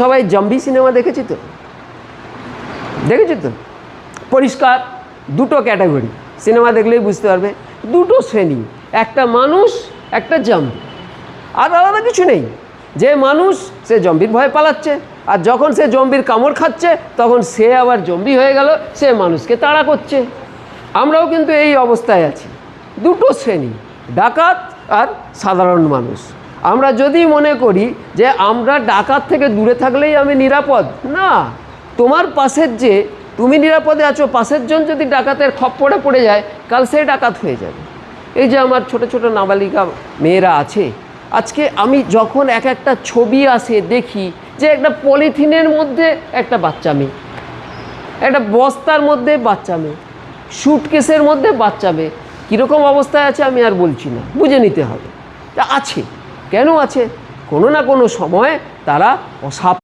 সবাই zombie cinema দেখেছি তো, পরিষ্কার দুটো ক্যাটাগরি সিনেমা দেখলেই বুঝতে পারবে, দুটো শ্রেণী, একটা মানুষ একটা জম্বি, আর আলাদা কিছু নেই। যে মানুষ সে জম্বির ভয়ে পালাচ্ছে, আর যখন সে জম্বির কামড় খাচ্ছে তখন সে আবার জম্বি হয়ে গেল, সে মানুষকে তাড়া করছে। আমরাও কিন্তু এই অবস্থায় আছি, দুটো শ্রেণী, ডাকাত আর সাধারণ মানুষ। আমরা যদি মনে করি যে আমরা ডাকাত থেকে দূরে থাকলেই আমি নিরাপদ, না, তোমার পাশের যে তুমি নিরাপদে আছো, পাশের জন যদি ডাকাতের খপ্পরে পড়ে যায় কাল সে ডাকাত হয়ে যাবে। এই যে আমার ছোট ছোট নাবালিকা মেয়েরা আছে, আজকে আমি যখন একটা ছবি আসে দেখি যে একটা পলিথিনের মধ্যে একটা বাচ্চা মেয়ে, একটা বস্তার মধ্যে বাচ্চা মেয়ে, স্যুটকেসের মধ্যে বাচ্চা মেয়ে, কীরকম অবস্থায় আছে আমি আর বলছি না, বুঝে নিতে হবে। আছে, কেন আছে? কোনো না কোনো সময় তারা